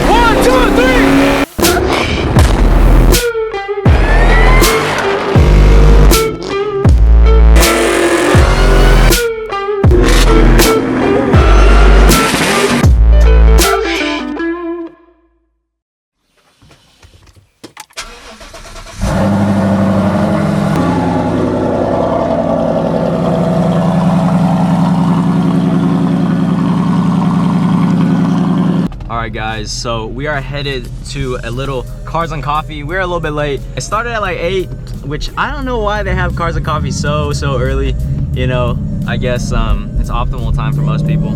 One, two, three! Alright guys, so we are headed to a little Cars and Coffee. We're a little bit late. It started at like 8, which I don't know why they have Cars and Coffee so early. You know, I guess it's optimal time for most people.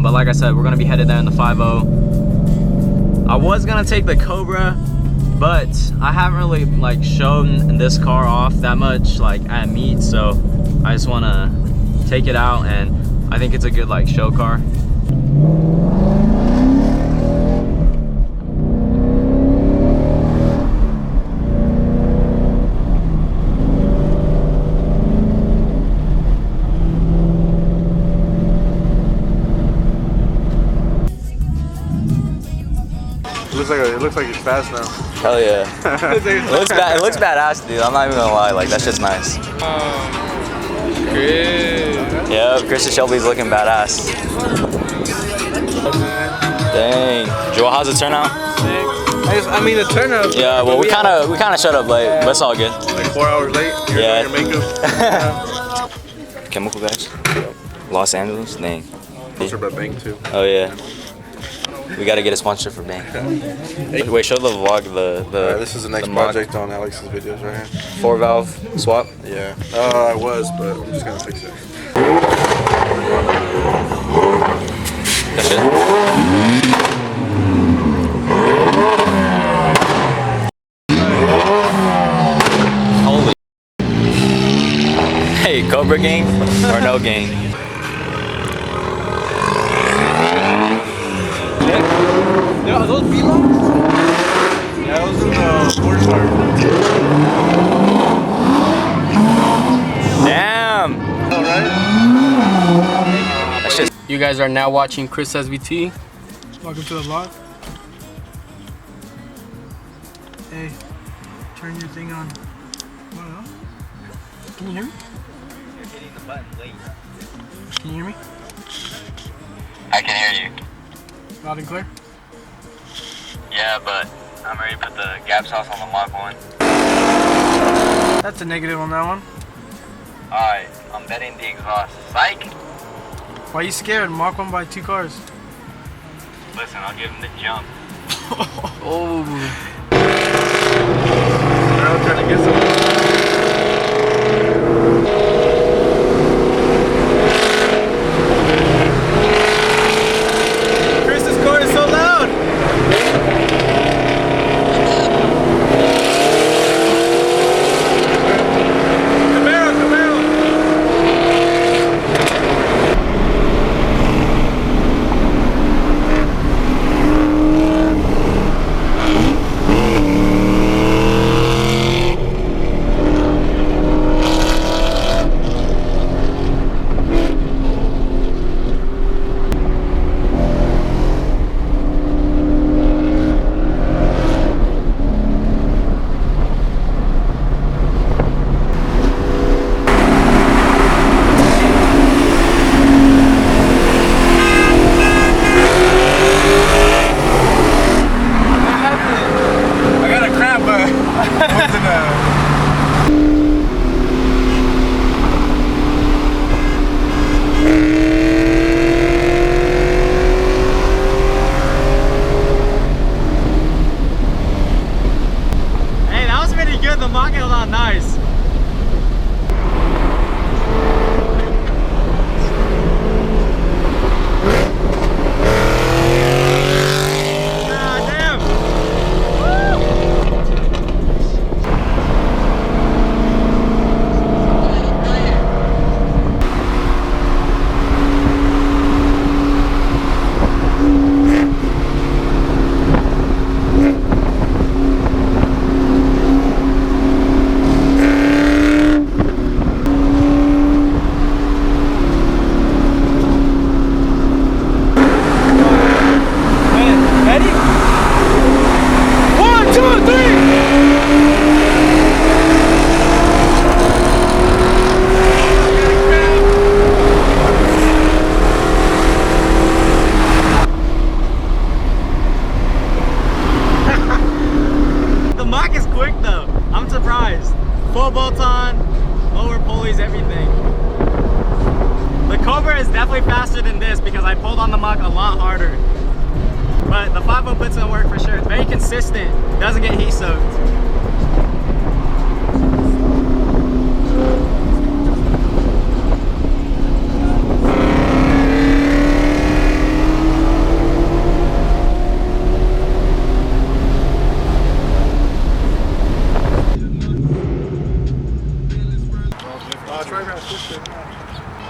But like I said, we're gonna be headed there in the 5.0. I was gonna take the Cobra, but I haven't really like shown this car off that much like at meet, so I just wanna take it out, and I think it's a good like show car. It looks like it's fast now. Hell yeah. It looks badass, dude. I'm not even gonna lie, like that shit's nice. Chris. Yep, Chris and Shelby's looking badass. Dang. Joel, how's the turnout? I mean the turnout. Yeah, well we kinda showed up late, but it's all good. Like 4 hours late. Yeah. Your makeup. Chemical guys. Los Angeles, dang. Sponsored by Bang too. Oh yeah. We gotta get a sponsor for Bang. Wait, show the vlog, This is the next project on Alex's videos right here. 4-valve swap. Yeah. I was, but I'm just gonna fix it. That's it. Holy. Hey, Cobra gang or no gang? Yeah, are those B-Logs? Yeah, those are the sports cars. Damn! Alright. That's just. You guys are now watching Chris SVT. Welcome to the vlog. Hey, turn your thing on. What? Can you hear me? You're hitting the button late. Can you hear me? I can hear you. Loud and clear? Yeah, but I'm ready to put the gap sauce on the Mach 1. That's a negative on that one. Alright, I'm betting the exhaust. Psych! Why are you scared? Mach 1 by 2 cars. Listen, I'll give him the jump. Oh. I'm trying to get some. full bolt-on, lower pulleys, everything. The Cobra is definitely faster than this because I pulled on the Mach a lot harder. But the 5.0 puts in work for sure. It's very consistent, doesn't get heat soaked.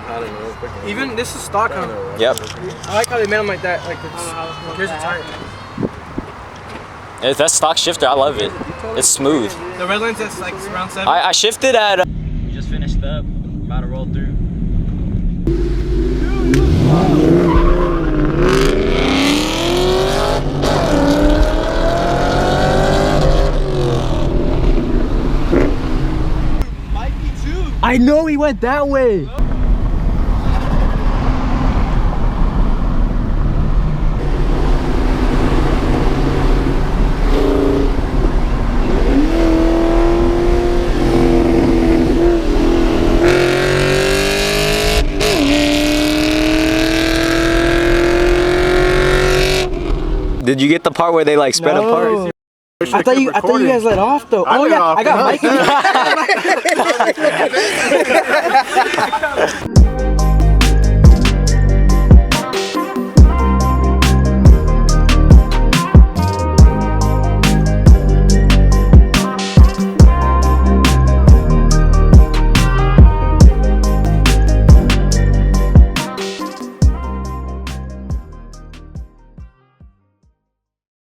I don't know. Even this is stock, huh? Yep. I like how they made them like that. Like here's the tire. If that's stock shifter, I love it. It's smooth. The red line's that's like around 7. I shifted at. Just finished up, about to roll through. I know he went that way. Did you get the part where they like spread apart? I thought you guys let off though. Oh yeah, I got Mike.